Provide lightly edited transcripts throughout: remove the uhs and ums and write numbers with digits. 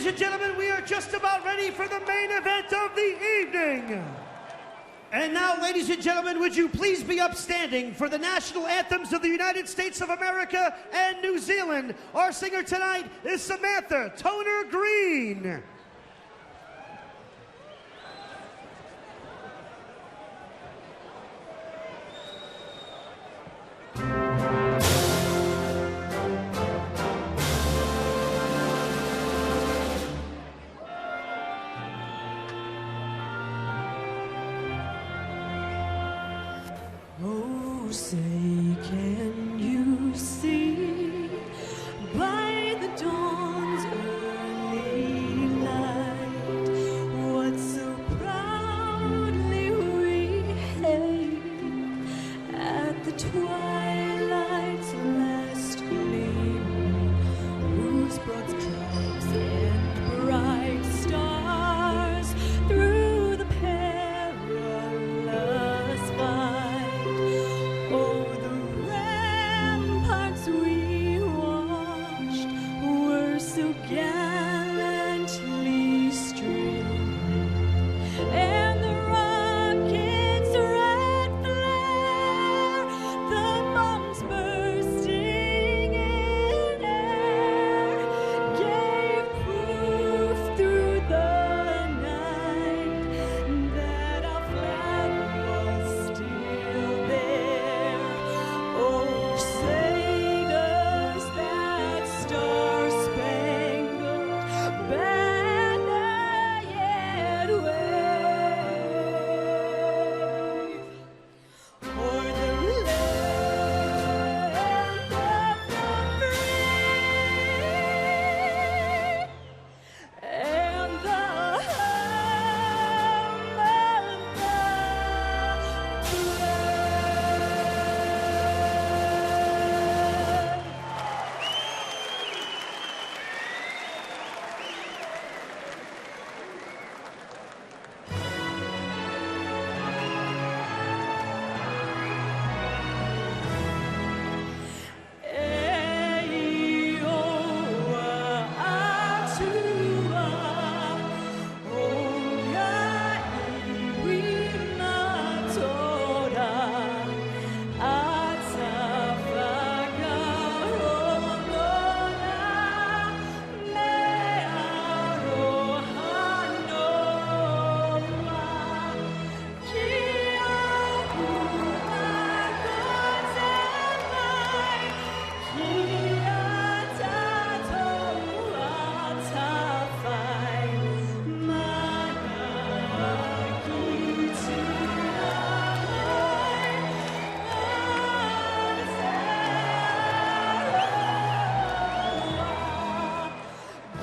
Ladies and gentlemen, we are just about ready for the main event of the evening. And now, ladies and gentlemen, would you please be upstanding for the national anthems of the United States of America and New Zealand. Our singer tonight is Samantha Toner Green. Oh, say, can you see by the dawn's early light what so proudly we hailed at the twilight's last gleaming, whose broad stripes and bright stars through the perilous fight. Oh, the ramparts we watched were so gallantly streaming, and the rockets' red flare, the bombs bursting in air, gave proof through the night that our flag was still there. Oh, say does that star-spangled banner yet wave o'er the land of the free and the home of the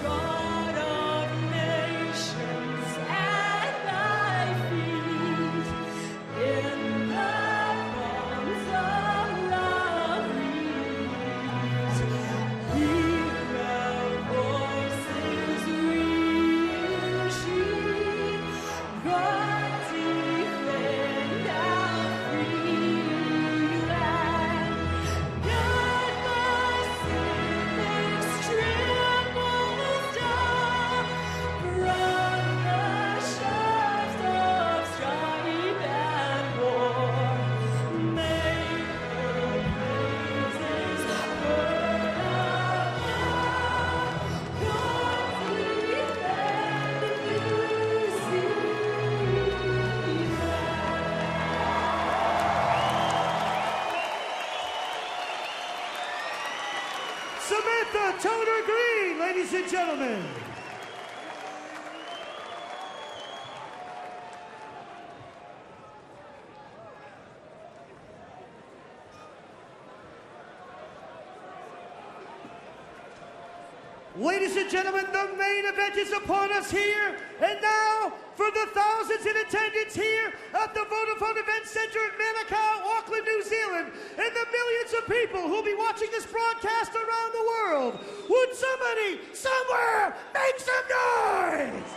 God of nations at thy feet, in the bonds of love read. Hear our voices, we entreat. God defend our free land. God Pacific's trembles down from the shafts of strife and war. May her praises heard above. God defend New Zealand. Samantha Toner Green, ladies and gentlemen. Ladies and gentlemen, the main event is upon us here. And now, for the thousands in attendance here at the Vodafone Events Centre in Manukau, Auckland, New Zealand, and the millions of people who'll be watching this broadcast around the world, would somebody, somewhere, make some noise?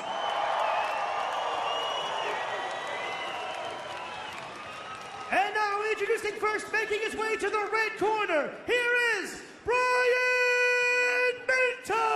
And now, introducing first, making his way to the red corner, here is Brian Minto!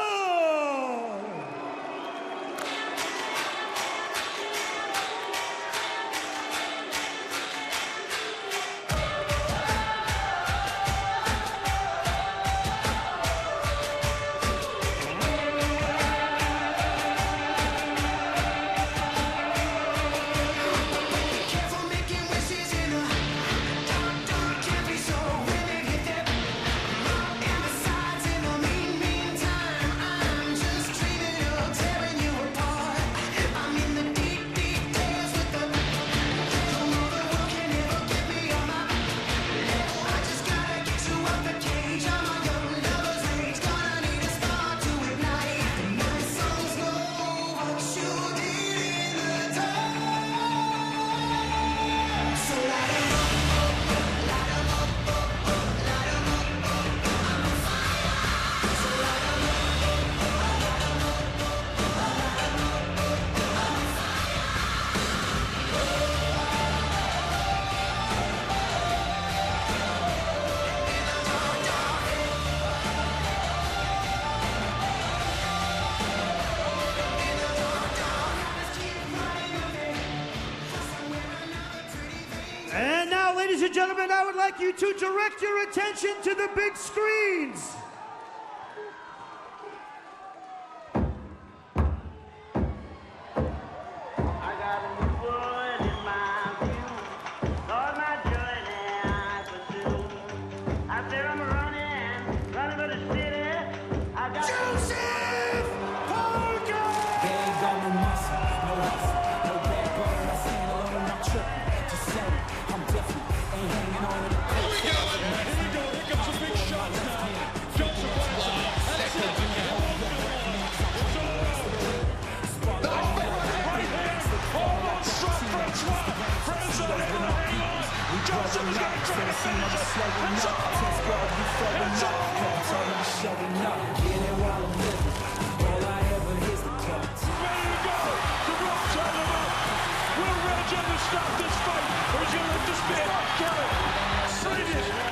and gentlemen, I would like you to direct your attention to the big screens.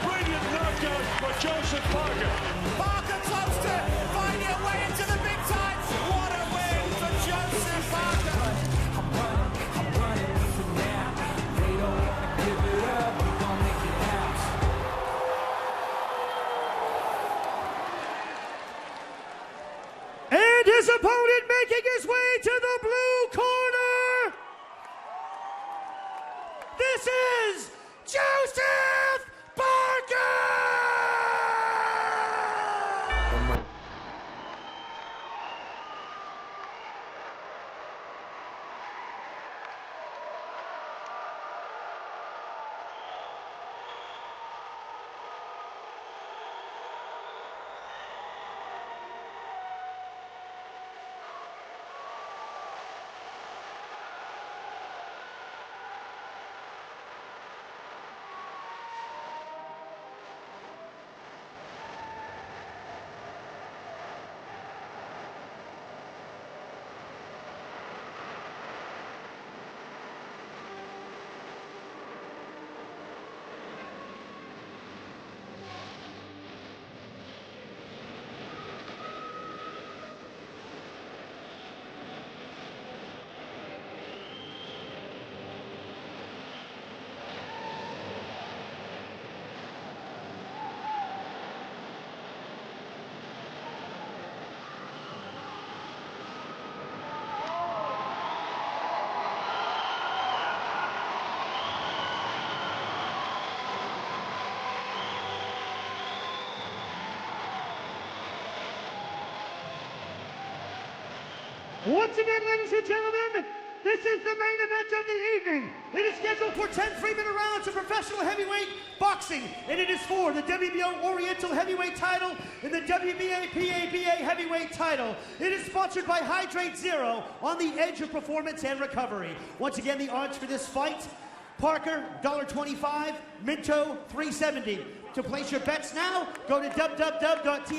Brilliant knockout by Joseph Parker. Parker close to finding a way into the big time. What a win for Joseph Parker. I'm running for now. They don't want to give it up. We're going to make it out. And his opponent making his way to the blue corner. This is Joseph Parker! Once again, ladies and gentlemen, this is the main event of the evening. It is scheduled for 10 3-minute rounds of professional heavyweight boxing, and it is for the WBO Oriental Heavyweight title and the WBA PABA Heavyweight title. It is sponsored by Hydrate Zero, on the edge of performance and recovery. Once again, the odds for this fight: Parker, $1.25, Minto, $3.70. To place your bets now, go to www.tab.co.nz.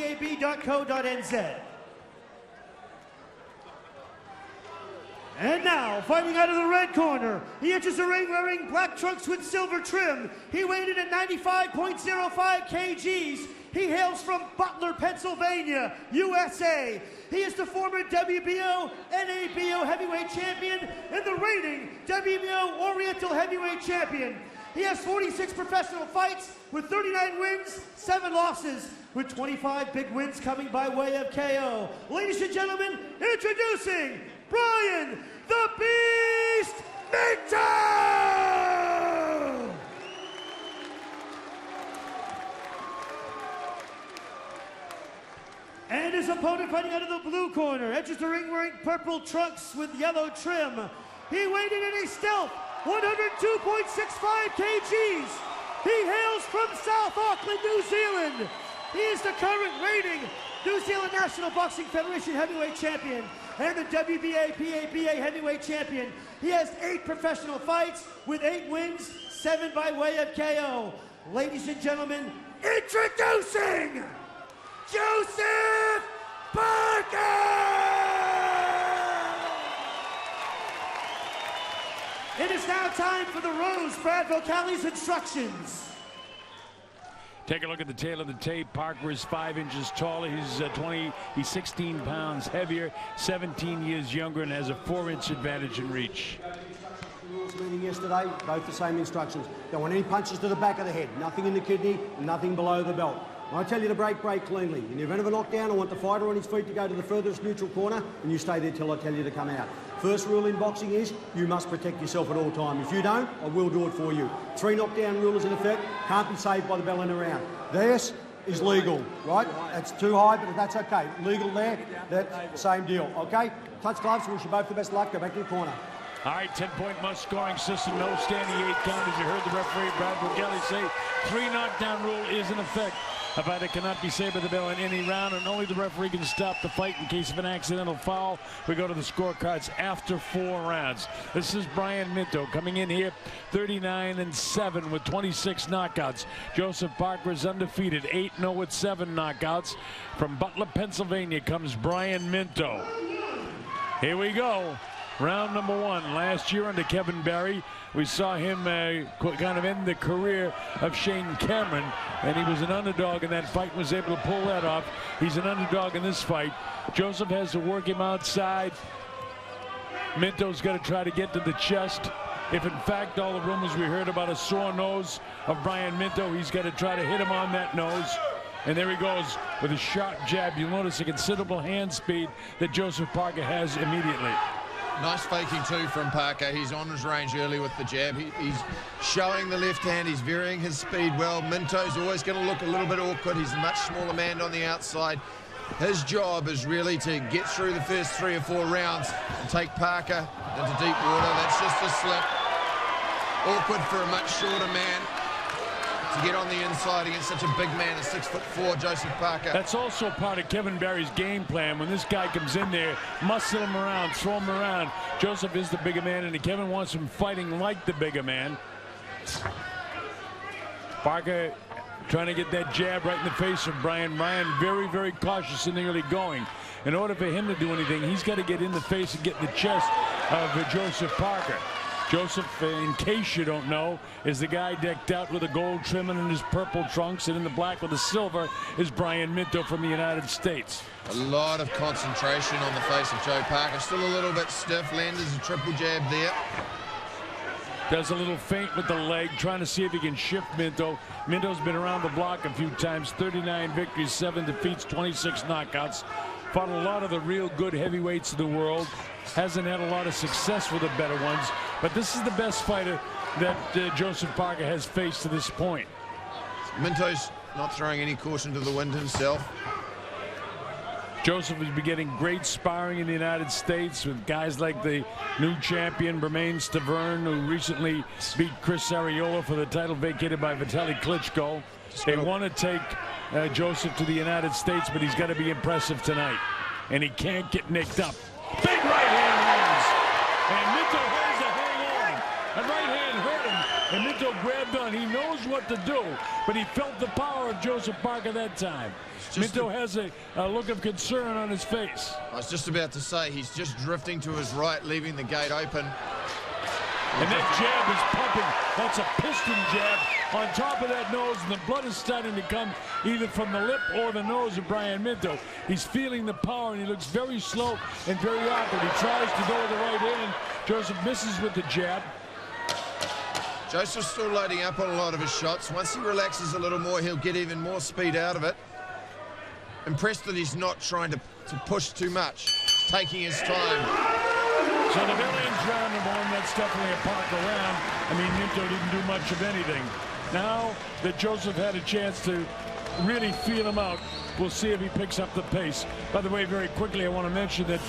And now, fighting out of the red corner, he enters the ring wearing black trunks with silver trim. He weighed in at 95.05 kgs. He hails from Butler, Pennsylvania, USA. He is the former WBO, NABO Heavyweight Champion and the reigning WBO Oriental Heavyweight Champion. He has 46 professional fights with 39 wins, 7 losses, with 25 big wins coming by way of KO. Ladies and gentlemen, introducing Brian the Beast Minto! And his opponent fighting out of the blue corner, enters the ring wearing purple trunks with yellow trim. He weighed in at a stealth 102.65 kgs. He hails from South Auckland, New Zealand. He is the current reigning New Zealand National Boxing Federation Heavyweight Champion and the WBA PABA Heavyweight Champion. He has 8 professional fights with 8 wins, 7 by way of KO. Ladies and gentlemen, introducing Joseph Parker! It is now time for the Rose Brad Vocali's instructions. Take a look at the tail of the tape. Parker is 5 inches taller. He's 16 pounds heavier, 17 years younger, and has a 4-inch advantage in reach. The rules meeting yesterday, both the same instructions. Don't want any punches to the back of the head, nothing in the kidney, and nothing below the belt. When I tell you to break cleanly. In the event of a knockdown, I want the fighter on his feet to go to the furthest neutral corner, and you stay there till I tell you to come out. First rule in boxing is you must protect yourself at all times. If you don't, I will do it for you. 3 knockdown rule is in effect, can't be saved by the bell in a round. This is legal, right? That's too high, but that's okay. Legal there, that same deal, okay? Touch gloves, wish you both the best luck, go back to your corner. All right, 10-point must-scoring system, no standing 8 count, as you heard the referee, Brad Bogelli, say 3 knockdown rule is in effect. A fighter cannot be saved by the bell in any round, and only the referee can stop the fight in case of an accidental foul. We go to the scorecards after 4 rounds. This is Brian Minto coming in here 39-7 with 26 knockouts. Joseph Parker is undefeated, 8-0 with 7 knockouts. From Butler, Pennsylvania comes Brian Minto. Here we go. Round number 1. Last year under Kevin Barry, we saw him kind of end the career of Shane Cameron, and he was an underdog in that fight and was able to pull that off. He's an underdog in this fight. Joseph has to work him outside. Minto's got to try to get to the chest. If in fact all the rumors we heard about a sore nose of Brian Minto, he's got to try to hit him on that nose. And there he goes with a sharp jab. You'll notice a considerable hand speed that Joseph Parker has immediately. Nice faking too from Parker. He's on his range early with the jab. He's showing the left hand. He's varying his speed well. Minto's always going to look a little bit awkward. He's a much smaller man on the outside. His job is really to get through the first 3 or 4 rounds and take Parker into deep water. That's just a slip. Awkward for a much shorter man to get on the inside against such a big man, a 6'4", Joseph Parker. That's also part of Kevin Barry's game plan. When this guy comes in there, muscle him around, throw him around. Joseph is the bigger man, and Kevin wants him fighting like the bigger man. Parker trying to get that jab right in the face of Brian. Brian very, very cautious in the early going. In order for him to do anything, he's got to get in the face and get in the chest of Joseph Parker. Joseph, in case you don't know, is the guy decked out with a gold trimming in his purple trunks, and in the black with the silver is Brian Minto from the United States. A lot of concentration on the face of Joe Parker. Still a little bit stiff. Landers a triple jab there. Does a little feint with the leg, trying to see if he can shift Minto. Minto's been around the block a few times. 39 victories, 7 defeats, 26 knockouts. Fought a lot of the real good heavyweights of the world. Hasn't had a lot of success with the better ones. But this is the best fighter that Joseph Parker has faced to this point. Minto's not throwing any caution to the wind himself. Joseph has been getting great sparring in the United States with guys like the new champion, Bermane Stavern, who recently beat Chris Arreola for the title vacated by Vitaly Klitschko. They want to take Joseph to the United States, but he's got to be impressive tonight. And he can't get nicked up. Big right hand lands. And Minto has a hang on. A right hand hurt him, and Minto grabbed on. He knows what to do, but he felt the power of Joseph Parker that time. Minto has a look of concern on his face. I was just about to say, he's just drifting to his right, leaving the gate open. And that jab is pumping. That's a piston jab on top of that nose, and the blood is starting to come either from the lip or the nose of Brian Minto. He's feeling the power, and he looks very slow and very awkward. He tries to go with the right hand. Joseph misses with the jab. Joseph's still loading up on a lot of his shots. Once he relaxes a little more, he'll get even more speed out of it. Impressed that he's not trying to push too much, taking his time. So the very end round number 1, that's definitely a Parker round. I mean, Minto didn't do much of anything. Now that Joseph had a chance to really feel him out, we'll see if he picks up the pace. By the way, very quickly, I want to mention that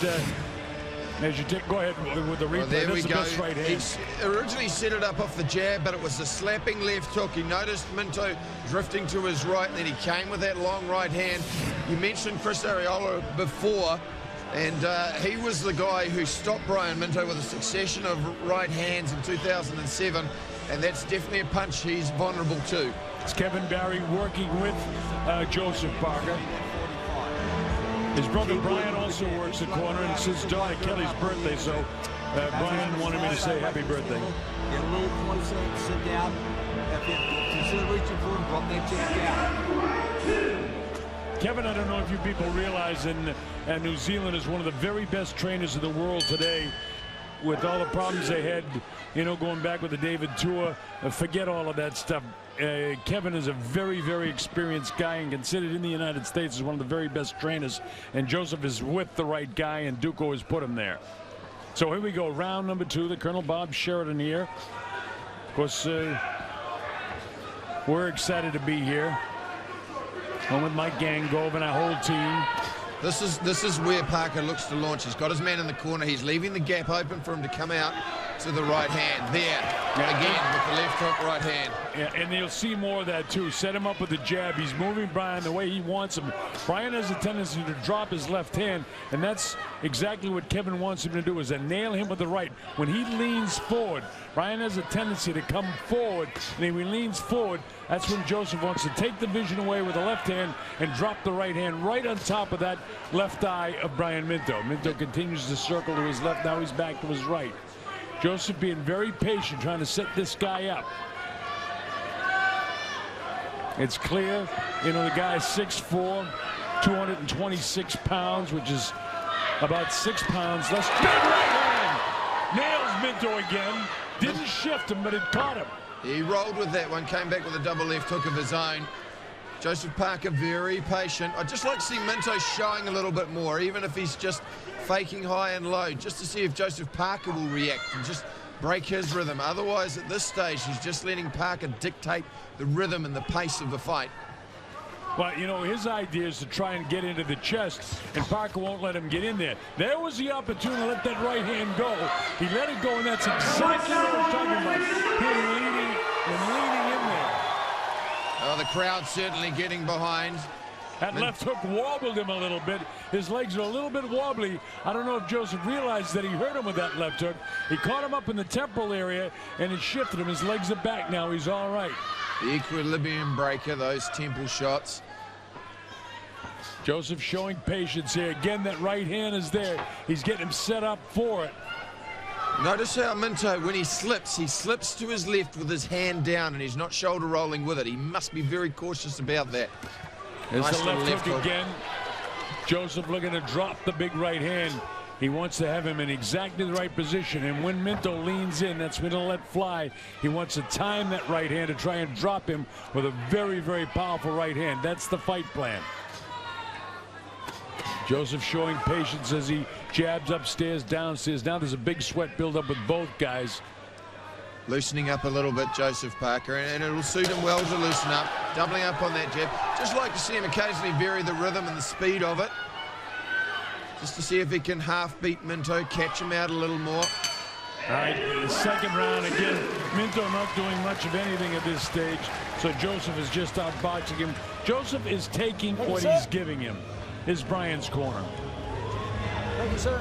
as you take, go ahead with the replay. Well, there we the go. best right hand. He originally set it up off the jab, but it was a slapping left hook. He noticed Minto drifting to his right, and then he came with that long right hand. You mentioned Chris Arreola before, and he was the guy who stopped Brian Minto with a succession of right hands in 2007, and that's definitely a punch he's vulnerable to. It's Kevin Barry working with Joseph Parker. His brother Brian also works the corner, and it's his daughter Kelly's birthday, so Brian wanted me to say happy birthday. Get a little closer, sit down. If you consider reaching for him, drop that jab down. Kevin, I don't know if you people realize, New Zealand is one of the very best trainers in the world today. with all the problems they had, you know, going back with the David Tour, forget all of that stuff. Kevin is a very, very experienced guy and considered in the United States as one of the very best trainers. And Joseph is with the right guy, and Duco has put him there. So here we go, round number 2, the Colonel Bob Sheridan here. Of course, we're excited to be here. Home with Mike Gangove and our whole team. This is where Parker looks to launch. He's got his man in the corner. He's leaving the gap open for him to come out to the right hand. There, again, with the left hook right hand. Yeah, and you'll see more of that, too. Set him up with the jab. He's moving Brian the way he wants him. Brian has a tendency to drop his left hand, and that's exactly what Kevin wants him to do, is to nail him with the right. When he leans forward, Brian has a tendency to come forward, and when he leans forward, that's when Joseph wants to take the vision away with the left hand and drop the right hand right on top of that left eye of Brian Minto. Minto continues to circle to his left. Now he's back to his right. Joseph being very patient, trying to set this guy up. It's clear, you know, the guy's 6'4", 226 pounds, which is about 6 pounds less. Big right hand! Nails Minto again. Didn't shift him, but it caught him. He rolled with that one, came back with a double left hook of his own. Joseph Parker very patient. I'd just like to see Minto showing a little bit more, even if he's just faking high and low, just to see if Joseph Parker will react and just break his rhythm. Otherwise, at this stage, he's just letting Parker dictate the rhythm and the pace of the fight. Well, you know, his idea is to try and get into the chest, and Parker won't let him get in there. There was the opportunity to let that right hand go. He let it go, and that's exactly what we're talking about. Him leading and leading in there. Oh, the crowd certainly getting behind. That left hook wobbled him a little bit. His legs are a little bit wobbly. I don't know if Joseph realized that he hurt him with that left hook. He caught him up in the temporal area, and it shifted him. His legs are back now. He's all right. The equilibrium breaker, those temple shots. Joseph showing patience here. Again, that right hand is there. He's getting him set up for it. Notice how Minto, when he slips to his left with his hand down, and he's not shoulder rolling with it. He must be very cautious about that. There's Nice the little left left hook hook. again. Joseph looking to drop the big right hand. He wants to have him in exactly the right position, and when Minto leans in, that's when he'll let fly. He wants to time that right hand to try and drop him with a very, very powerful right hand. That's the fight plan. Joseph showing patience as he jabs upstairs, downstairs. Now there's a big sweat buildup with both guys. Loosening up a little bit, Joseph Parker, and it'll suit him well to loosen up. Doubling up on that jab. Just like to see him occasionally vary the rhythm and the speed of it. Just to see if he can half beat Minto, catch him out a little more. All right, the second round again. Minto not doing much of anything at this stage, so Joseph is just outboxing him. Joseph is taking what he's giving him. Is Brian's corner. Thank you, sir.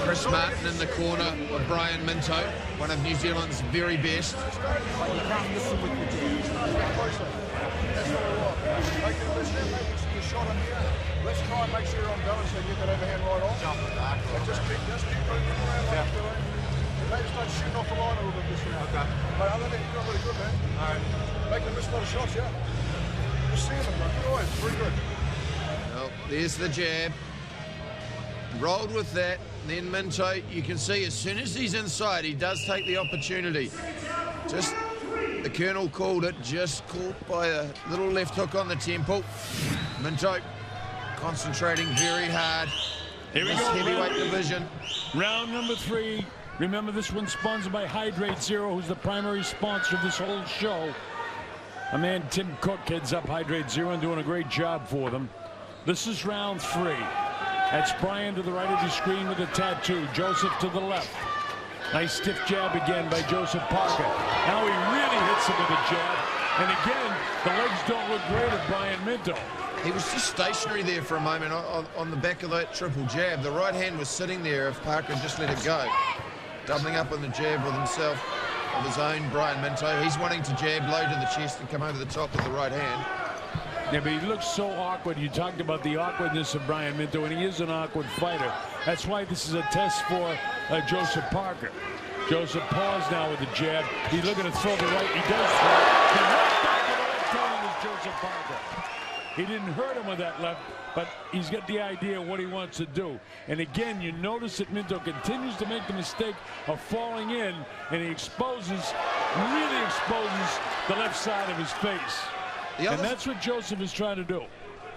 Chris Martin in the corner of Brian Minto, one of New Zealand's very best. Let's try and make sure you're on balance and get that overhand right on. Just keep moving around. Maybe start shooting off the line a little bit this round. Okay. But other than that, you're doing really good, man. All right. Making a miss a lot of shots, yeah. Just seeing them, man. Good eyes. Very good. Well, there's the jab. Rolled with that. Then Minto, you can see as soon as he's inside, he does take the opportunity. Just, the Colonel called it, just caught by a little left hook on the temple. Minto concentrating very hard. Here we This go. heavyweight division. Round number 3. Remember, this one's sponsored by Hydrate Zero, who's the primary sponsor of this whole show. My man Tim Cook heads up Hydrate Zero and doing a great job for them. This is round 3. That's Brian to the right of the screen with a tattoo. Joseph to the left. Nice stiff jab again by Joseph Parker. Now he really hits him with a jab. And again, the legs don't look great of Brian Minto. He was just stationary there for a moment on the back of that triple jab. The right hand was sitting there if Parker just let it go. Doubling up on the jab with himself, of his own, Brian Minto. He's wanting to jab low to the chest and come over the top with the right hand. Yeah, but he looks so awkward. You talked about the awkwardness of Brian Minto, and he is an awkward fighter. That's why this is a test for Joseph Parker. Joseph paused now with the jab. He's looking to throw the right. He does throw. The right back of the left hand is Joseph Parker. He didn't hurt him with that left, but he's got the idea of what he wants to do. And again, you notice that Minto continues to make the mistake of falling in, and he really exposes the left side of his face. And that's what Joseph is trying to do.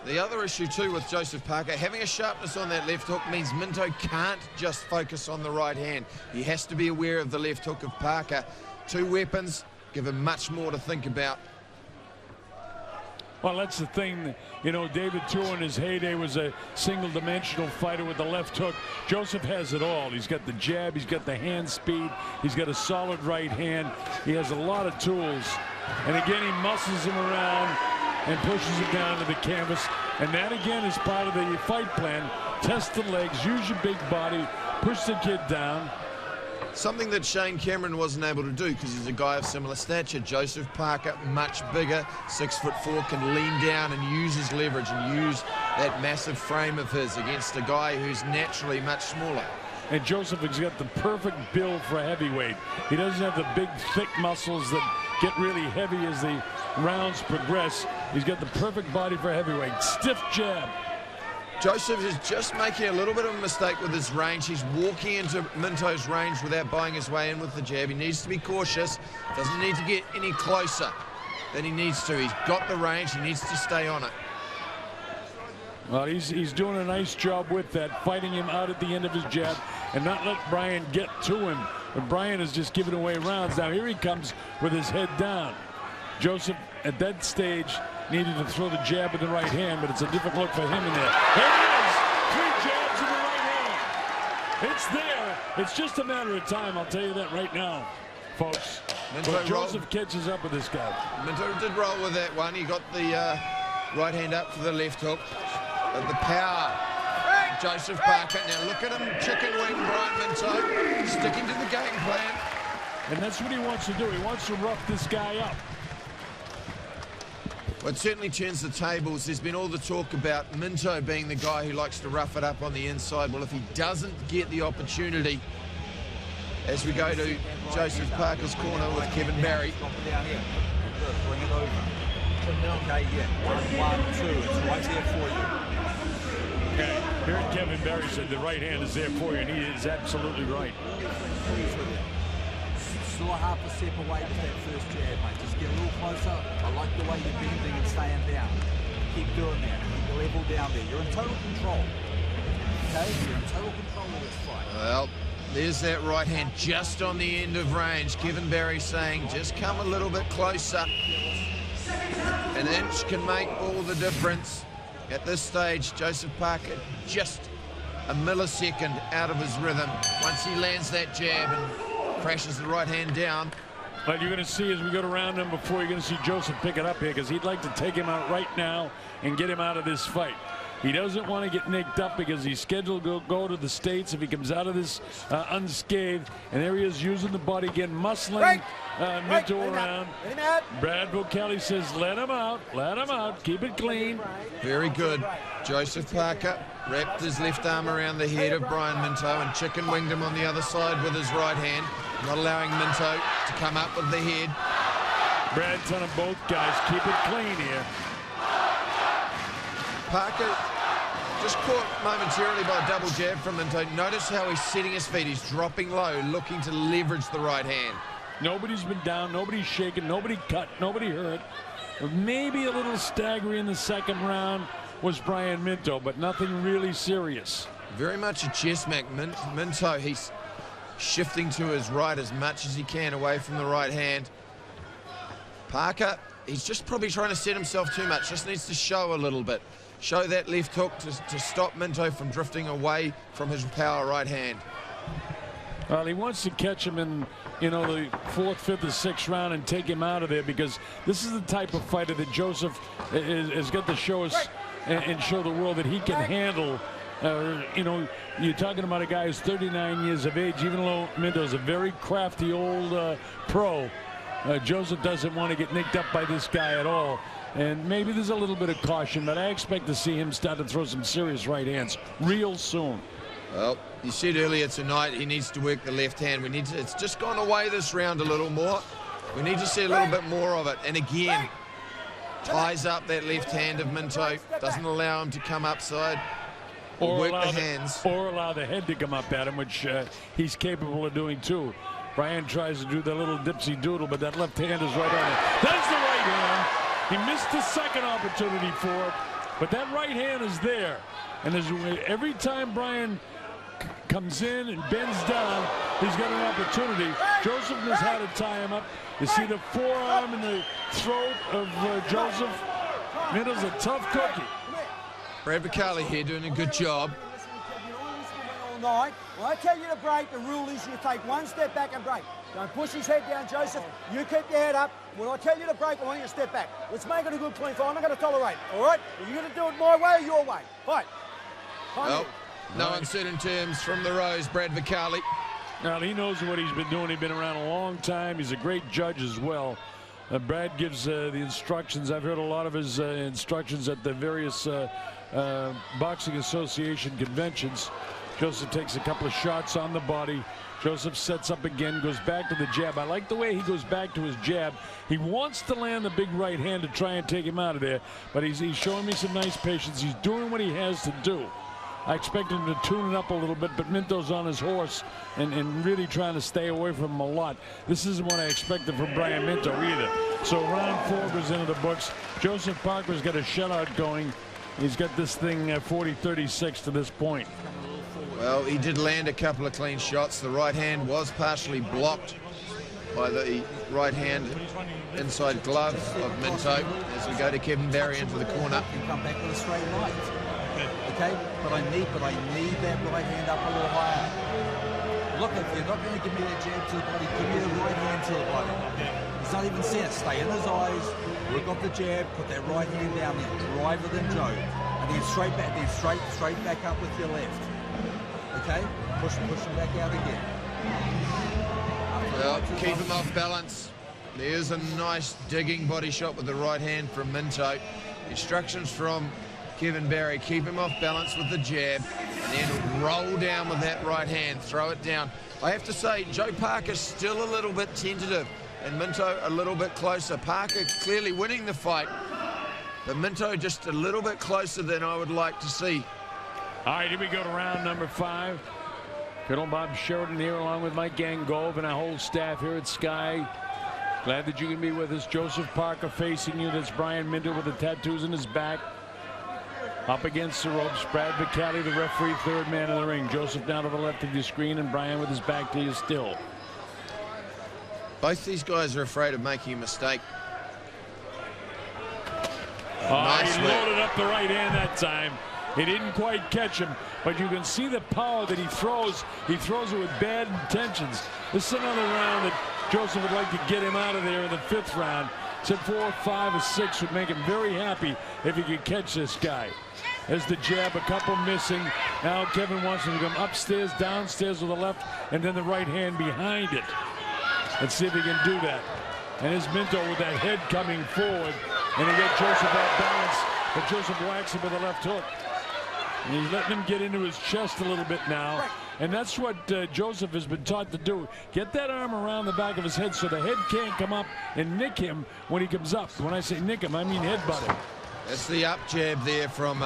The other issue too with Joseph Parker, having a sharpness on that left hook means Minto can't just focus on the right hand. He has to be aware of the left hook of Parker. Two weapons give him much more to think about. Well, that's the thing. You know, David Tua in his heyday was a single-dimensional fighter with the left hook. Joseph has it all. He's got the jab, he's got the hand speed, he's got a solid right hand. He has a lot of tools. And again, he muscles him around and pushes it down to the canvas. And that, again, is part of the fight plan. Test the legs, use your big body, push the kid down. Something that Shane Cameron wasn't able to do because he's a guy of similar stature. Joseph Parker, much bigger, 6'4", can lean down and use his leverage and use that massive frame of his against a guy who's naturally much smaller. And Joseph has got the perfect build for a heavyweight. He doesn't have the big, thick muscles that get really heavy as the rounds progress. He's got the perfect body for a heavyweight. Stiff jab. Joseph is just making a little bit of a mistake with his range. He's walking into Minto's range without buying his way in with the jab. He needs to be cautious. Doesn't need to get any closer than he needs to. He's got the range. He needs to stay on it. Well, he's doing a nice job with that, fighting him out at the end of his jab and not let Brian get to him. But Brian is just giving away rounds. Now here he comes with his head down. Joseph, at that stage, needed to throw the jab with the right hand, but it's a different look for him in there. There it is! 3 jabs in the right hand. It's there. It's just a matter of time, I'll tell you that right now, folks. But Joseph catches up with this guy. Minto did roll with that one. He got the right hand up for the left hook. But the power, Joseph Parker. Now look at him, chicken wing Brian Minto, sticking to the game plan. And that's what he wants to do. He wants to rough this guy up. Well, it certainly turns the tables. There's been all the talk about Minto being the guy who likes to rough it up on the inside. Well, if he doesn't get the opportunity, as we go to Joseph Parker's corner with Kevin Barry. Bring it over. Okay, yeah. 1, 2. It's right there for you. Okay, here Kevin Barry said the right hand is there for you, and he is absolutely right. Still a half a step away with that first jab, mate. Just get a little closer. I like the way you're bending and staying down. Keep doing that. Keep the level down there. You're in total control. Okay? You're in total control of this fight. Well, there's that right hand just on the end of range. Kevin Barry saying, just come a little bit closer. An inch can make all the difference. At this stage, Joseph Parker just a millisecond out of his rhythm. Once he lands that jab and crashes the right hand down. But you're going to see as we go around him before, you're going to see Joseph pick it up here because he'd like to take him out right now and get him out of this fight. He doesn't want to get nicked up because he's scheduled to go to the States if he comes out of this unscathed. And there he is using the body again, muscling Minto around. Brad Kelly says, let him out, keep it clean. Very good. Joseph Parker wrapped his left arm around the head of Brian Minto and chicken winged him on the other side with his right hand, not allowing Minto to come up with the head. Brad telling both guys, keep it clean here. Parker just caught momentarily by a double jab from Minto. Notice how he's setting his feet. He's dropping low, looking to leverage the right hand. Nobody's been down, nobody's shaken, nobody cut, nobody hurt. Maybe a little staggering in the second round was Brian Minto, but nothing really serious. Very much a chess match. Minto, he's shifting to his right as much as he can away from the right hand. Parker, he's just probably trying to set himself too much. Just needs to show a little bit. Show that left hook to stop Minto from drifting away from his power right hand. Well, he wants to catch him in, the 4th, 5th, or 6th round and take him out of there because this is the type of fighter that Joseph has got to show us and show the world that he can handle. You're talking about a guy who's 39 years of age, even though Minto's a very crafty old pro. Joseph doesn't want to get nicked up by this guy at all. And maybe there's a little bit of caution, but I expect to see him start to throw some serious right hands real soon. Well, you said earlier tonight he needs to work the left hand. It's just gone away this round a little more. We need to see a little bit more of it. And again, ties up that left hand of Minto, doesn't allow him to come upside or work the hands. Or allow the head to come up at him, which he's capable of doing too. Brian tries to do the little dipsy doodle, but that left hand is right on it. That's the right hand. He missed the second opportunity for it, but that right hand is there. And every time Brian comes in and bends down, he's got an opportunity. Joseph knows how to tie him up. You see the forearm in the throat of Joseph. Minto's a tough cookie. Brad Vicali here doing a good job. Night. When I tell you to break, the rule is you take one step back and break. Don't push his head down, Joseph. You keep your head up. When I tell you to break, I want you to step back. Let's make it a good clean fight. I'm not going to tolerate it, all right? You're going to do it my way or your way. Fight. Well, no uncertain terms from the Rose, Brad Vicali. Now, he knows what he's been doing. He's been around a long time. He's a great judge as well. Brad gives the instructions. I've heard a lot of his instructions at the various Boxing Association conventions. Joseph takes a couple of shots on the body. Joseph sets up again, goes back to the jab. I like the way he goes back to his jab. He wants to land the big right hand to try and take him out of there, but he's showing me some nice patience. He's doing what he has to do. I expect him to tune it up a little bit, but Minto's on his horse and really trying to stay away from him a lot. This isn't what I expected from Brian Minto either. So round 4 goes into the books. Joseph Parker's got a shutout going. He's got this thing 40-36 to this point. Well, he did land a couple of clean shots. The right hand was partially blocked by the right hand inside glove of Minto as we go to Kevin Barry into the corner. And come back with a straight right. Okay, but I need that right hand up a little higher. Look, if you're not going to give me that jab to the body, give me the right hand to the body. It's not even center. Stay in his eyes, work off the jab, put that right hand down there, drive with him, Joe, and then straight back, then straight back up with your left. Okay, push him back out again. Well, keep him off balance. There's a nice digging body shot with the right hand from Minto. Instructions from Kevin Barry, keep him off balance with the jab and then roll down with that right hand, throw it down. I have to say, Joe Parker's still a little bit tentative and Minto a little bit closer. Parker clearly winning the fight, but Minto just a little bit closer than I would like to see. All right, here we go to round number 5. Good old Bob Sheridan here along with Mike Gangove and our whole staff here at Sky. Glad that you can be with us. Joseph Parker facing you. That's Brian Minto with the tattoos in his back. Up against the ropes, Brad Vicali, the referee, third man in the ring. Joseph down to the left of the screen and Brian with his back to you still. Both these guys are afraid of making a mistake. Nice he loaded up the right hand that time. He didn't quite catch him, but you can see the power that he throws. He throws it with bad intentions. This is another round that Joseph would like to get him out of there in the 5th round. Said 4, 5, or 6 would make him very happy if he could catch this guy. There's the jab, a couple missing. Now Kevin wants him to come upstairs, downstairs with the left, and then the right hand behind it. Let's see if he can do that. And here's Minto with that head coming forward. And he got Joseph out balance, but Joseph whacks him with a left hook. And he's letting him get into his chest a little bit now. And that's what Joseph has been taught to do. Get that arm around the back of his head so the head can't come up and nick him when he comes up. When I say nick him, I mean headbutt him. That's the up jab there from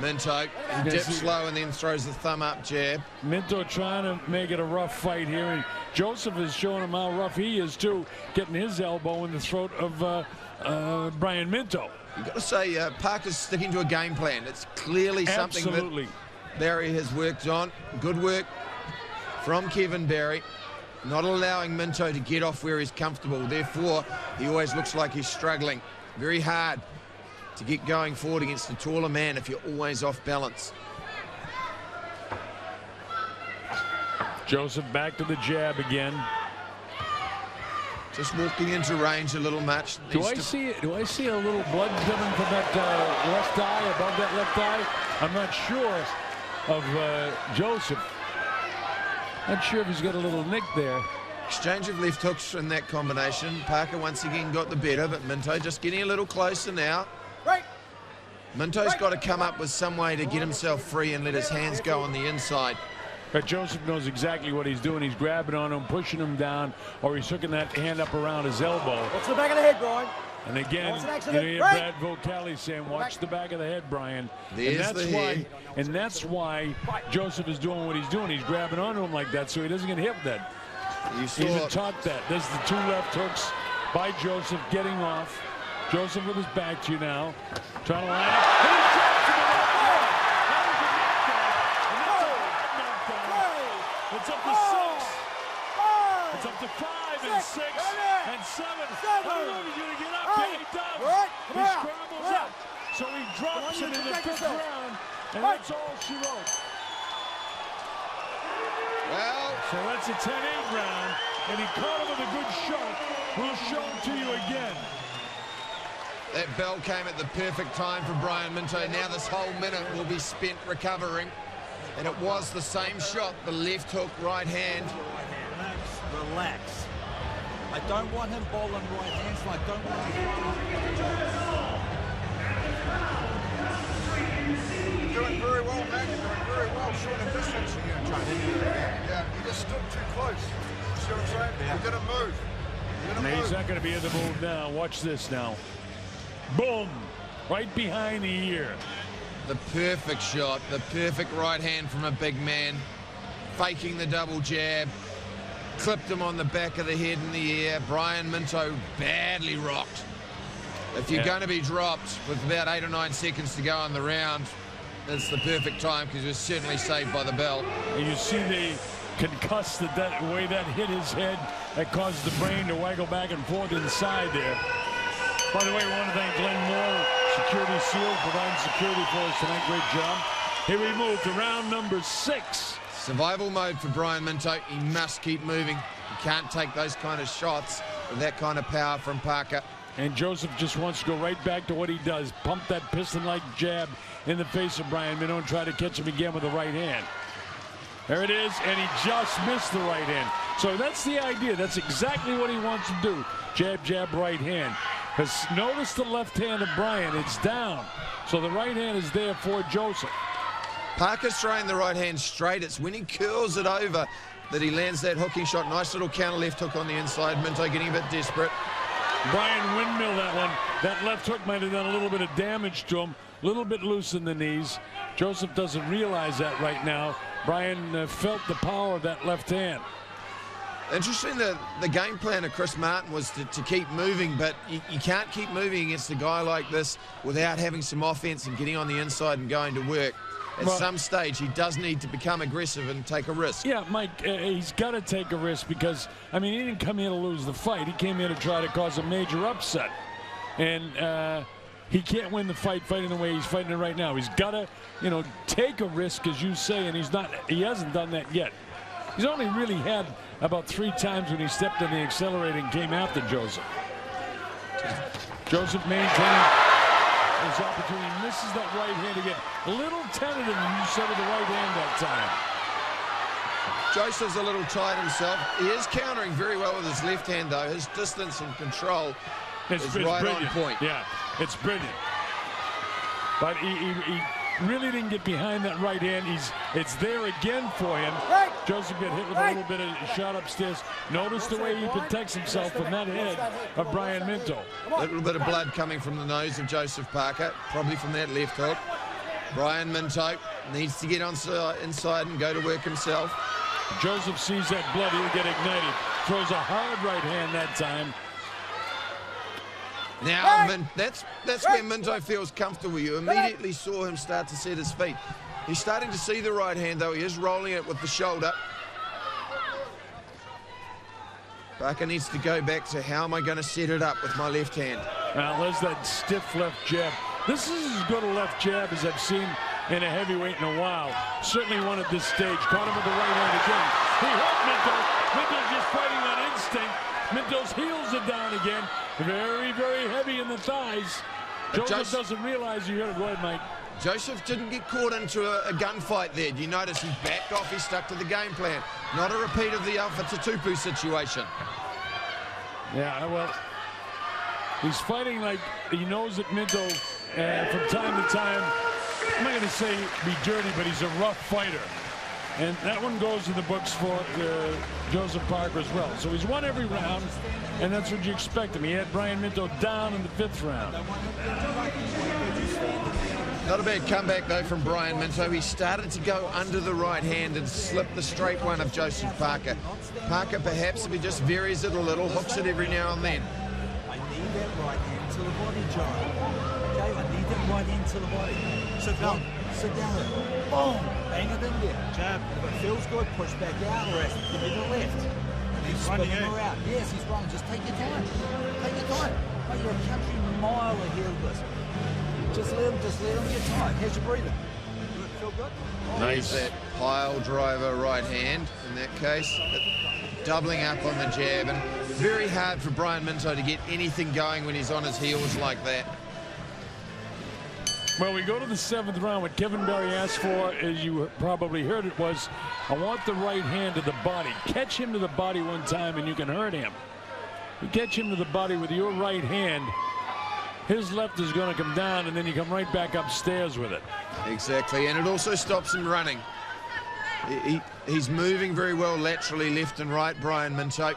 Minto. He dips low and then throws the thumb up jab. Minto trying to make it a rough fight here. And Joseph is showing him how rough he is too, getting his elbow in the throat of Brian Minto. You've got to say, Parker's sticking to a game plan. It's clearly something that Barry has worked on. Good work from Kevin Barry, not allowing Minto to get off where he's comfortable. Therefore, he always looks like he's struggling. Very hard to get going forward against a taller man if you're always off balance. Joseph back to the jab again. Just walking into range a little much. Do I see a little blood coming from that left eye, above that left eye? I'm not sure of Joseph. Not sure if he's got a little nick there. Exchange of left hooks in that combination. Parker once again got the better, but Minto just getting a little closer now. Minto's got to come up with some way to get himself free and let his hands go on the inside. But Joseph knows exactly what he's doing. He's grabbing on him, pushing him down, or he's hooking that hand up around his elbow. What's the back of the head, Brian? And again, Oh, it's an you accident. hear Break. Brad Vocali saying, watch the back of the head, Brian. There's the head. And that's why Joseph is doing what he's doing. He's grabbing onto him like that so he doesn't get hit with that. You saw He's taught that. There's the 2 left hooks by Joseph getting off. Joseph with his back to you now. Trying to line up. And he drops him in the floor. It's up to 6. It's up to 5 and 6 and 7. I don't know if he's going to get up. Yeah, he does. He scrambles up. So he drops him in the 5th round. And that's all she wrote. Well, So that's a 10-8 round. And he caught him with a good shot. We'll show it to you again. that bell came at the perfect time for Brian Minto. Now this whole minute will be spent recovering. And it was the same shot, the left hook, right hand. Relax. I don't want him bowling right hands, and I don't want him... You're doing very well, man. You're doing very well, short of distance. Yeah, you just stood too close. You see what I'm saying? Yeah. You didn't move. You didn't He's move. not going to be in the move now. Watch this now. Boom. Right behind the ear. The perfect shot, the perfect right hand from a big man. Faking the double jab. Clipped him on the back of the head in the air. Brian Minto badly rocked. If you're going to be dropped with about 8 or 9 seconds to go on the round, it's the perfect time because he was certainly saved by the bell. And you see the concussed that way that hit his head. That caused the brain to waggle back and forth inside there. By the way, we want to thank Glenn Moore, Security Seal, providing security for us tonight. Great job. Here we move to round number 6. Survival mode for Brian Minto. He must keep moving. He can't take those kind of shots with that kind of power from Parker. And Joseph just wants to go right back to what he does. Pump that piston-like jab in the face of Brian Minto and try to catch him again with the right hand. There it is, and he just missed the right hand. So that's the idea. That's exactly what he wants to do. Jab, jab, right hand. Because notice the left hand of Brian. It's down. So the right hand is there for Joseph. Parker's throwing the right hand straight. It's when he curls it over that he lands that hooking shot. Nice little counter left hook on the inside. Minto getting a bit desperate. Brian windmill that one. That left hook might have done a little bit of damage to him. A little bit loose in the knees. Joseph doesn't realize that right now. Brian felt the power of that left hand. Interesting, the game plan of Chris Martin was to keep moving, but you can't keep moving against a guy like this without having some offense and getting on the inside and going to work. At some stage, he does need to become aggressive and take a risk. Yeah, Mike, he's got to take a risk because, I mean, he didn't come here to lose the fight. He came here to try to cause a major upset. And he can't win the fight fighting the way he's fighting it right now. He's got to, you know, take a risk, as you say, and he hasn't done that yet. He's only really had about 3 times when he stepped on the accelerator and came after Joseph. Joseph maintaining his opportunity, misses that right hand again. A little tentative, you said, with the right hand that time. Joseph's a little tight himself. He is countering very well with his left hand, though. His distance and control is right brilliant. on point. Yeah, it's brilliant. But he really didn't get behind that right hand. It's there again for him. Joseph got hit with a little bit of a shot upstairs. Notice the way he protects himself from that head of Brian Minto. A little bit of blood coming from the nose of Joseph Parker, probably from that left hook. Brian Minto needs to get inside and go to work himself. Joseph sees that blood, he'll get ignited. Throws a hard right hand that time. Now, that's where Minto feels comfortable. You immediately saw him start to set his feet. He's starting to see the right hand, though. He is rolling it with the shoulder. Parker needs to go back to how am I going to set it up with my left hand. Now, there's that stiff left jab. This is as good a left jab as I've seen in a heavyweight in a while. Certainly one at this stage. Caught him with the right hand again. He hurt Minto. Minto's just fighting on instinct. Minto's heels are down again. Very, very heavy in the thighs. Joseph doesn't realize you hurt him. Go ahead, Mike. Joseph didn't get caught into a gunfight there. Do you notice he backed off? He stuck to the game plan. Not a repeat of the Alpha Tutupu situation. Yeah, well, he's fighting like he knows that Minto, from time to time, I'm not going to say be dirty, but he's a rough fighter. And that one goes in the books for Joseph Parker as well. So he's won every round, and that's what you expect him. He had Brian Minto down in the 5th round. Not a bad comeback, though, from Brian Minto. He started to go under the right hand and slipped the straight one of Joseph Parker. Parker, perhaps, if he just varies it a little, hooks it every now and then. I need that right hand to the body, John. Okay, I need that right hand to the body. Sit down. Sit down there. Boom. Bang it in there. Jab. If it feels good, push back out or give me the left. And he's running around. Yes, he's running. Just take your time. Take your time. Mate, you're a country mile ahead of this. Just let him get time. How's your breathing? Does it feel good? Nice. That pile driver right hand in that case. Doubling up on the jab, and very hard for Brian Minto to get anything going when he's on his heels like that. Well, we go to the 7th round. What Kevin Barry asked for, as you probably heard it, was, I want the right hand to the body. Catch him to the body one time and you can hurt him. You catch him to the body with your right hand, his left is going to come down, and then you come right back upstairs with it. Exactly, and it also stops him running. He's moving very well laterally, left and right, Brian Minto.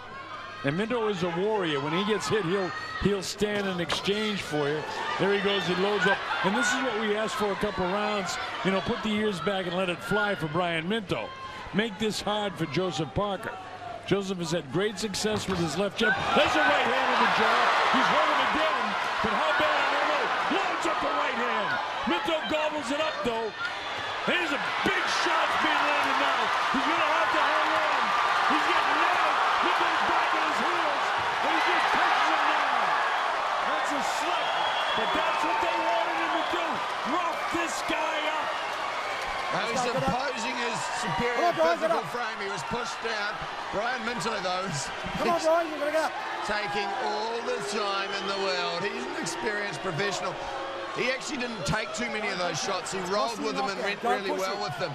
And Minto is a warrior. When he gets hit, he'll stand in exchange for you. There he goes, he loads up. And this is what we asked for a couple rounds. You know, put the ears back and let it fly for Brian Minto. Make this hard for Joseph Parker. Joseph has had great success with his left jab. There's a right hand in the jaw. He's hurt him again. But how bad, I don't know. Loads up the right hand. Minto gobbles it up, though. There's a big shot being landed now. He's going to have to hang on. He's getting nailed. Minto's back on his heels. And he just pushes him down. That's a slip. But that's what they wanted him to do. Rough this guy up. He's imposing his superior physical frame. He was pushed down. Brian Minto, though, is taking all the time in the world. He's an experienced professional. He actually didn't take too many of those shots. He rolled with them and went really well with them.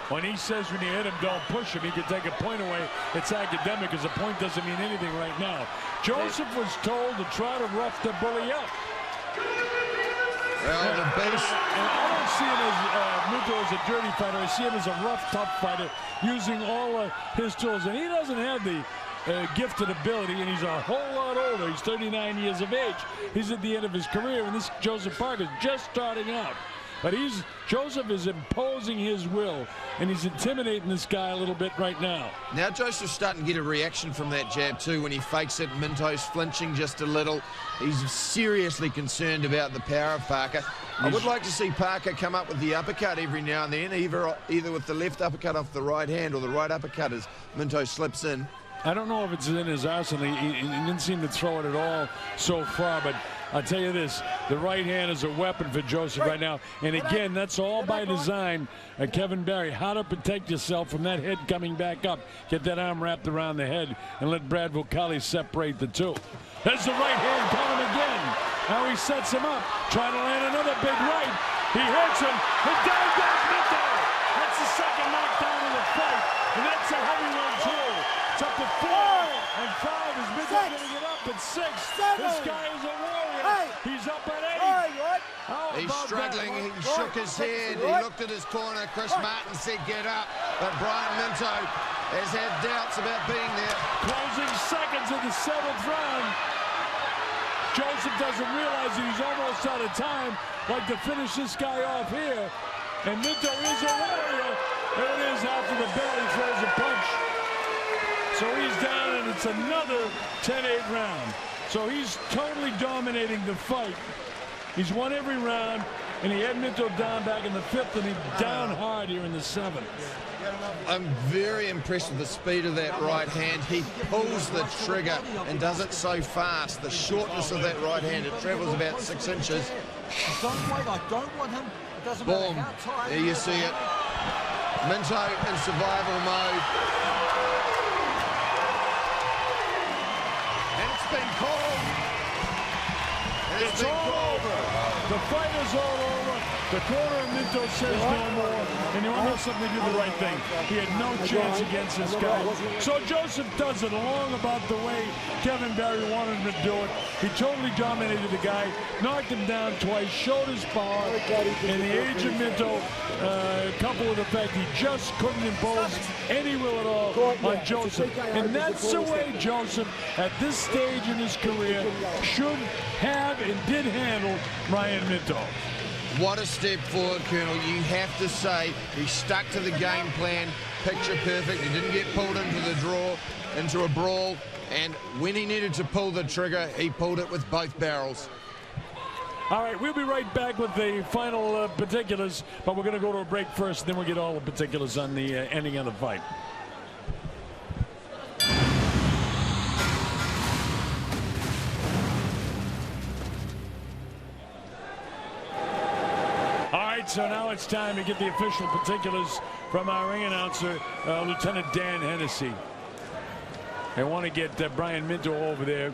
When he says when you hit him, don't push him, he can take a point away. It's academic, because a point doesn't mean anything right now. Joseph was told to try to rough the bully up. Well, the base. And I don't see him as Minto as a dirty fighter. I see him as a rough, tough fighter, using all of his tools. And he doesn't have the gifted ability, and he's a whole lot older. He's 39 years of age. He's at the end of his career, and this Joseph Parker is just starting out. But Joseph is imposing his will, and he's intimidating this guy a little bit right now. Now Joseph's starting to get a reaction from that jab too. When he fakes it, Minto's flinching just a little. He's seriously concerned about the power of Parker. I would like to see Parker come up with the uppercut every now and then, either with the left uppercut off the right hand or the right uppercut as Minto slips in. I don't know if it's in his arsenal. He didn't seem to throw it at all so far, but I'll tell you this, the right hand is a weapon for Joseph right now. And again, that's all by design. Kevin Barry, how to protect yourself from that head coming back up. Get that arm wrapped around the head and let Brad Vocali separate the two. There's the right hand coming again. Now he sets him up, trying to land another big right. He hurts him, and down goes Minto. That's the second knockdown of the fight, and that's a heavy one too. It's up to 4 and 5. Is Minto getting it up at 6? This guy is a warrior. He's up at 8. He's struggling. He shook his head. He looked at his corner. Chris Martin said, get up. But Brian Minto has had doubts about being there. Closing seconds of the 7th round. Joseph doesn't realize that he's almost out of time. Like to finish this guy off here. And Minto is a warrior. There it is after the belly throws a punch. So he's down, and it's another 10-8 round. So he's totally dominating the fight. He's won every round, and he had Minto down back in the 5th, and he's down hard here in the 7th. I'm very impressed with the speed of that right hand. He pulls the trigger and does it so fast. The shortness of that right hand, it travels about 6 inches. I don't want him. It doesn't matter how tired. There you see it. Minto in survival mode. And it's been called. It's all over. The fight is all over. The corner of Minto says no more, and you want to know something, they did the right thing. He had no chance against this guy. So Joseph does it along about the way Kevin Barry wanted him to do it. He totally dominated the guy, knocked him down twice, showed his power. In the age of Minto, coupled with the fact he just couldn't impose any will at all on Joseph. And that's the way Joseph, at this stage in his career, should have and did handle Brian Minto. What a step forward, Colonel. You have to say he stuck to the game plan, picture perfect. He didn't get pulled into the draw, into a brawl. And when he needed to pull the trigger, he pulled it with both barrels. All right, we'll be right back with the final particulars, but we're going to go to a break first, then we'll get all the particulars on the ending of the fight. So now it's time to get the official particulars from our ring announcer, Lieutenant Dan Hennessy. I want to get Brian Minto over there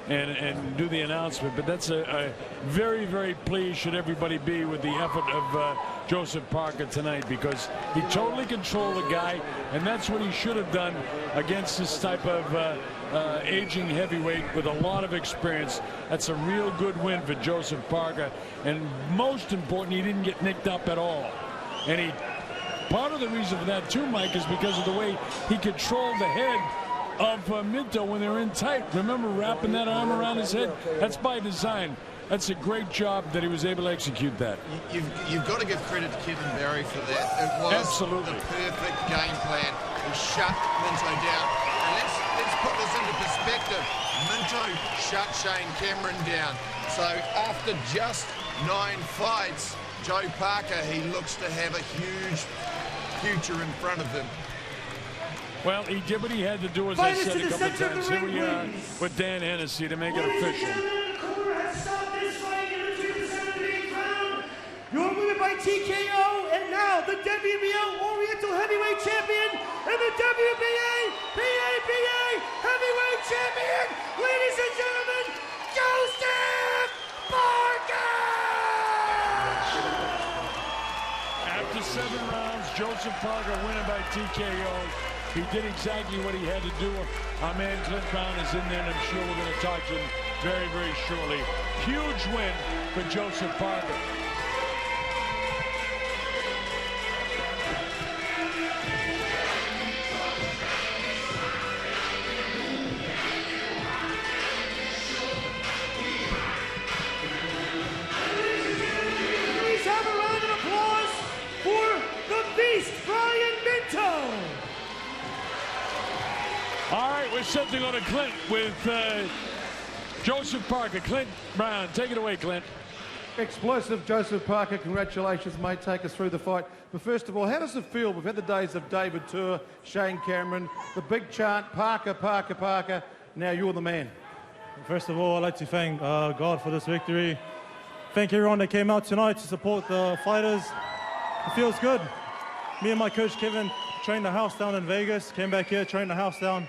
and do the announcement, but that's a very, very pleased should everybody be with the effort of Joseph Parker tonight, because he totally controlled the guy, and that's what he should have done against this type of aging heavyweight with a lot of experience. That's a real good win for Joseph Parker, and most important, he didn't get nicked up at all. And part of the reason for that too, Mike, is because of the way he controlled the head of Minto when they were in tight. Remember wrapping that arm around his head? That's by design. That's a great job that he was able to execute that. You've got to give credit to Kevin Barry for that. It was absolutely the perfect game plan. He shut Minto down. And let's put this into perspective. Minto shut Shane Cameron down. So after just 9 fights, Joe Parker, he looks to have a huge future in front of him. Well, he did what he had to do, as I said a couple of times. Here we are with Dan Hennessy to make it official. Your winner by TKO, and now the WBO Oriental Heavyweight Champion and the WBA PABA Heavyweight Champion, ladies and gentlemen, Joseph Parker! After 7 rounds, Joseph Parker winning by TKO. He did exactly what he had to do. Our man Clint Brown is in there, and I'm sure we're going to talk to him very, very shortly. Huge win for Joseph Parker. Please have a round of applause for the Beast, Brian Minto! All right, we're set to go to Clint with Joseph Parker. Clint Brown, take it away, Clint. Explosive Joseph Parker, congratulations, mate. Take us through the fight. But first of all, how does it feel? We've had the days of David Tour, Shane Cameron, the big chant, Parker, Parker, Parker. Now you're the man. First of all, I'd like to thank God for this victory. Thank everyone that came out tonight to support the fighters. It feels good. Me and my coach, Kevin, trained the house down in Vegas, came back here, trained the house down.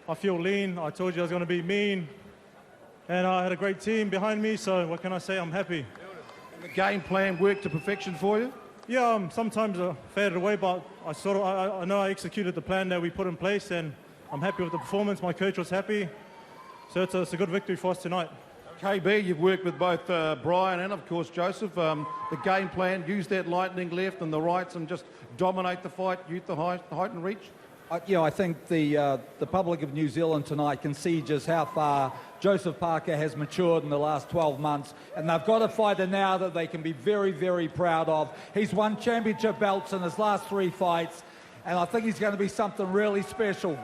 I feel lean. I told you I was going to be mean. And I had a great team behind me, so what can I say? I'm happy. And the game plan worked to perfection for you? Yeah, sometimes I faded away, but I know I executed the plan that we put in place, and I'm happy with the performance. My coach was happy. So it's a good victory for us tonight. KB, you've worked with both Brian and, of course, Joseph. The game plan, use that lightning left and the rights and just dominate the fight, use the height and reach. Yeah, I think the public of New Zealand tonight can see just how far Joseph Parker has matured in the last 12 months, and they've got a fighter now that they can be very, very proud of. He's won championship belts in his last 3 fights, and I think he's going to be something really special.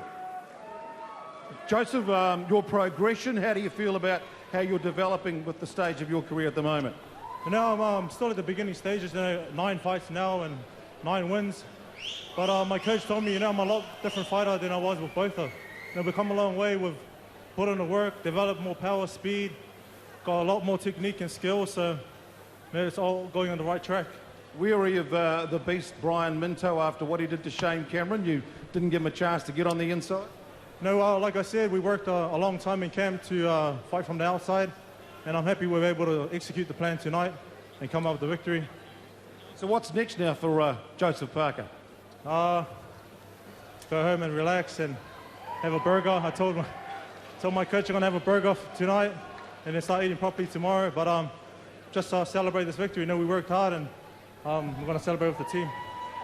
Joseph, your progression, how do you feel about how you're developing with the stage of your career at the moment? Now I'm still at the beginning stages, 9 fights now and 9 wins. But my coach told me, I'm a lot different fighter than I was with both of them. We've come a long way. We've put in the work, developed more power, speed, got a lot more technique and skill, so it's all going on the right track. Weary of the beast Brian Minto after what he did to Shane Cameron. You didn't give him a chance to get on the inside? No, like I said, we worked a long time in camp to fight from the outside, and I'm happy we were able to execute the plan tonight and come up with the victory. So what's next now for Joseph Parker? Go home and relax and have a burger. I told my coach I'm gonna have a burger tonight and then start eating properly tomorrow. But just celebrate this victory. You know, we worked hard and we're gonna celebrate with the team.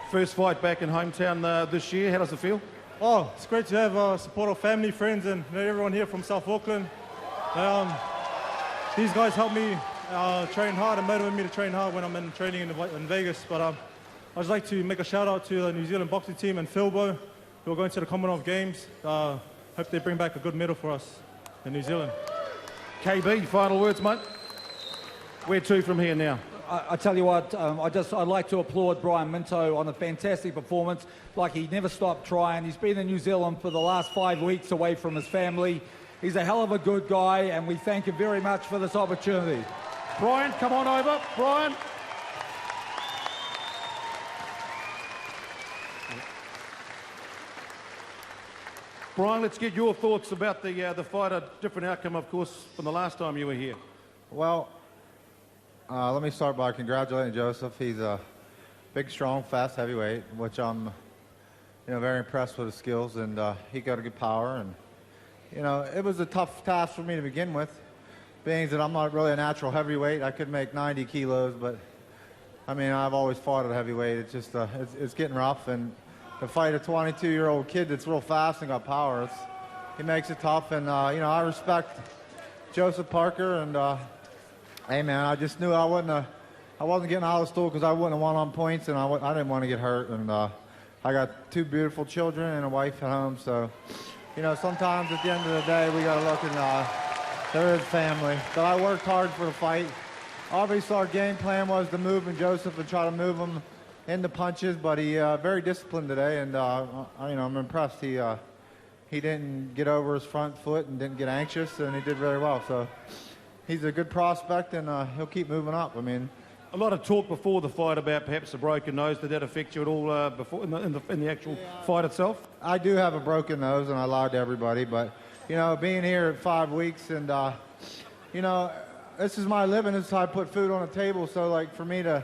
First fight back in hometown this year. How does it feel? Oh, it's great to have support of family, friends, and everyone here from South Auckland. These guys help me train hard and motivate me to train hard when I'm in training in Vegas. But I'd just like to make a shout out to the New Zealand boxing team and Philbo, who are going to the Commonwealth Games. Hope they bring back a good medal for us in New Zealand. KB, final words, mate? Where to from here now? I tell you what, I'd like to applaud Brian Minto on a fantastic performance. Like, he never stopped trying. He's been in New Zealand for the last 5 weeks away from his family. He's a hell of a good guy, and we thank him very much for this opportunity. Brian, come on over. Brian. Brian, let's get your thoughts about the fight. A different outcome, of course, from the last time you were here. Well, let me start by congratulating Joseph. He's a big, strong, fast heavyweight, which I'm, very impressed with his skills, and he got a good power. And it was a tough task for me to begin with, being that I'm not really a natural heavyweight. I could make 90 kilos, but I mean, I've always fought at heavyweight. It's just it's getting rough, and to fight a 22-year-old kid that's real fast and got power, he makes it tough. And I respect Joseph Parker, and hey man, I just knew I wasn't getting out of the stool because I wouldn't have won on points, and I didn't want to get hurt. And I got 2 beautiful children and a wife at home, so sometimes at the end of the day we got to look and there is family. But I worked hard for the fight. Obviously our game plan was to move in Joseph and try to move him into punches, but he very disciplined today, and I'm impressed. He didn't get over his front foot and didn't get anxious, and he did very well. So he's a good prospect, and he'll keep moving up. I mean, a lot of talk before the fight about perhaps a broken nose. Did that affect you at all before in the actual fight itself? I do have a broken nose, and I lied to everybody. But being here at 5 weeks, and this is my living. This is how I put food on the table. So like for me to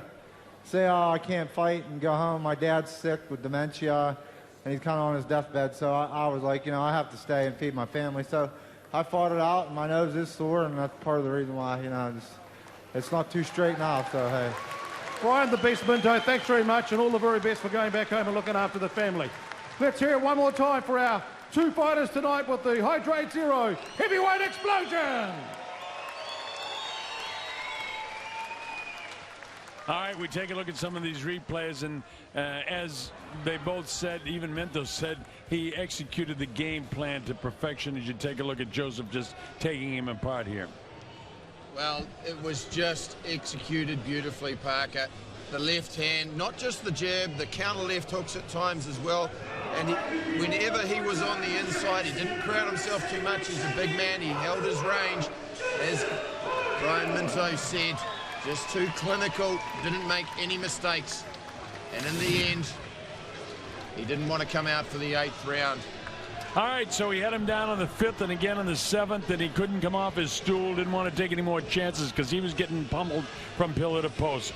say, oh, I can't fight and go home. My dad's sick with dementia, and he's kind of on his deathbed. So I was like, I have to stay and feed my family. So I fought it out, and my nose is sore, and that's part of the reason why, it's not too straight now, so hey. Brian, the best, Minto, thanks very much, and all the very best for going back home and looking after the family. Let's hear it one more time for our 2 fighters tonight with the Hydrate Zero Heavyweight Explosion! All right, we take a look at some of these replays, and as they both said, even Minto said, he executed the game plan to perfection. As you take a look at Joseph just taking him apart here. Well, it was just executed beautifully, Parker. The left hand, not just the jab, the counter left hooks at times as well. And whenever he was on the inside, he didn't crowd himself too much. He's a big man. He held his range. As Brian Minto said, just too clinical, didn't make any mistakes. And in the end, he didn't want to come out for the 8th round. All right, so he had him down on the 5th and again on the 7th, and he couldn't come off his stool, didn't want to take any more chances because he was getting pummeled from pillar to post.